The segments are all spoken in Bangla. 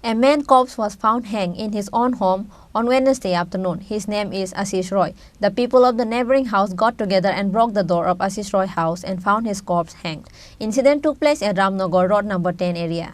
A man's corpse was found hanged in his own home on Wednesday afternoon. His name is Asish Roy. The people of the neighboring house got together and broke the door of Asish Roy's house and found his corpse hanged. Incident took place at Ramnagar Road number 10 area.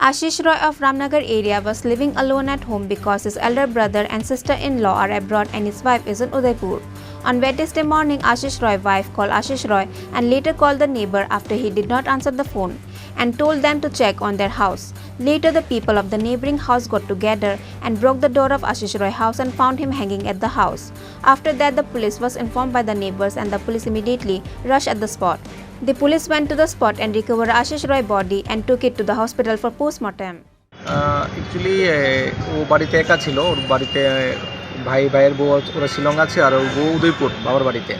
Asish Roy of Ramnagar area was living alone at home because his elder brother and sister-in-law are abroad and his wife is in Udaipur. On Wednesday morning, Asish Roy's wife called Asish Roy and later called the neighbor after he did not answer the phone and told them to check on their house. Later, the people of the neighboring house got together and broke the door of Asish Roy's house and found him hanging at the house. After that, the police was informed by the neighbors and the police immediately rushed at the spot. The police went to the spot and recovered Asish Roy's body and took it to the hospital for postmortem. Actually, ও বাড়িতে একা ছিল, ওর বাড়িতে ভাইয়ের বউ ওরা শিলং আছে আর ওর বউ উদয়পুর বাবার বাড়িতে।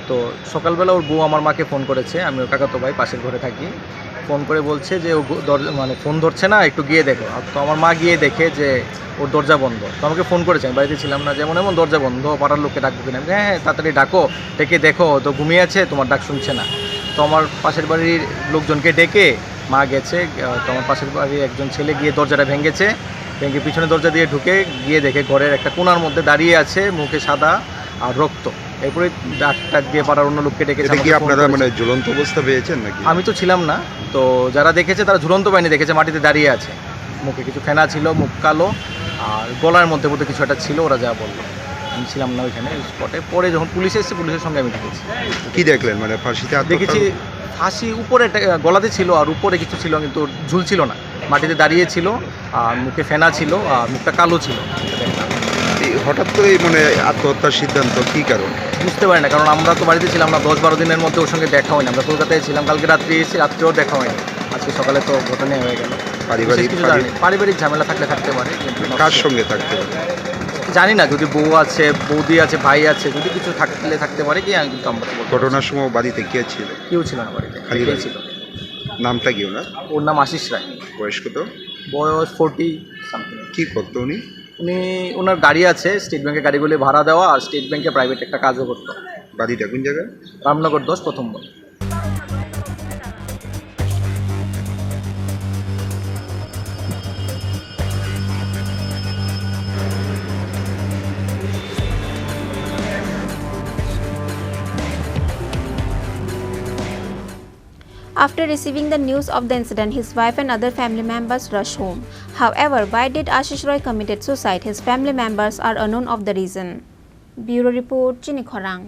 তো সকালবেলা ওর বউ আমার মাকে ফোন করেছে, আমি ওর কাকাতো ভাই পাশের ঘরে থাকি, ফোন করে বলছে যে ও মানে ফোন ধরছে না, একটু গিয়ে দেখো। তো আমার মা গিয়ে দেখে যে ওর দরজা বন্ধ। তো আমাকে ফোন করেছে, আমি বাড়িতে ছিলাম না, যেমন এমন দরজা বন্ধ, পাড়ার লোককে ডাকবো কিনা। হ্যাঁ হ্যাঁ তাড়াতাড়ি ডাকো, ডেকে দেখো, তো ঘুমিয়ে আছে, তোমার ডাক শুনছে না। তো আমার পাশের বাড়ির লোকজনকে ডেকে মা গেছে, তো আমার পাশের বাড়ির একজন ছেলে গিয়ে দরজাটা ভেঙে পিছনে দরজা দিয়ে ঢুকে গিয়ে দেখে ঘরের একটা কোণার মধ্যে দাঁড়িয়ে আছে, মুখে সাদা আর রক্ত। এরপরে ডাক দিয়ে পাড়ার অন্য লোককে ডেকেছে। আপনারা মানে ঝুলন্ত অবস্থা পেয়েছেন নাকি? আমি তো ছিলাম না, তো যারা দেখেছে তারা ঝুলন্ত পায়নি, দেখেছে মাটিতে দাঁড়িয়ে আছে, মুখে কিছু ফেনা ছিল, মুখ কালো আর গলার মধ্যে বোধহয় কিছু একটা ছিল, ওরা যা বললো। আমি ছিলাম না ওইখানে স্পটে। পরে যখন পুলিশ এসেছে, পুলিশের সঙ্গে আমি দেখেছি। কি দেখলেন? মানে ফাঁসিতে দেখেছি, ফাঁসি উপরে গলাতে ছিল আর উপরে কিছু ছিল, কিন্তু ঝুলছিল না, মাটিতে দাঁড়িয়ে ছিল আর মুখে ফেনা ছিল আর মুখটা কালো ছিল। হঠাৎ করে মানে আত্মহত্যার সিদ্ধান্ত, কী কারণ বুঝতে পারি না, কারণ আমরা তো বাড়িতে ছিলাম না, 10-12 দিনের মধ্যে ওর সঙ্গে দেখা হয়নি। আমরা কলকাতায় ছিলাম, কালকে রাত্রে এসেছি, রাত্রেও দেখা হয়নি, আজকে সকালে তো ঘটনা হয়ে গেল। পারিবারিক ঝামেলা থাকতে পারে, কিন্তু কার সঙ্গে থাকতে পারে জানি না। যদি বউ আছে, বৌদি আছে, ভাই আছে, যদি কিছু থাকতে পারে কি, কিন্তু আমরা ঘটনার সময় বাড়িতে কে ছিল? কেউ ছিল না বাড়িতে, খালি ছিল। নামটা কি ওনার? ওর নাম আশিস রায়। বয়স কত? বয়স 40 সামথিং। কী করতো উনি? ওনার গাড়ি আছে, স্টেট ব্যাংকে গাড়িগুলি ভাড়া দেওয়া, আর স্টেট ব্যাংকে প্রাইভেট একটা কাজও করতো। বাড়িটা কোন জায়গায়? রামনগর 10 প্রথম বল। After receiving the news of the incident, his wife and other family members rushed home. However, why did Asish Roy commit suicide? His family members are unknown of the reason. Bureau Report, Chini, Khorang.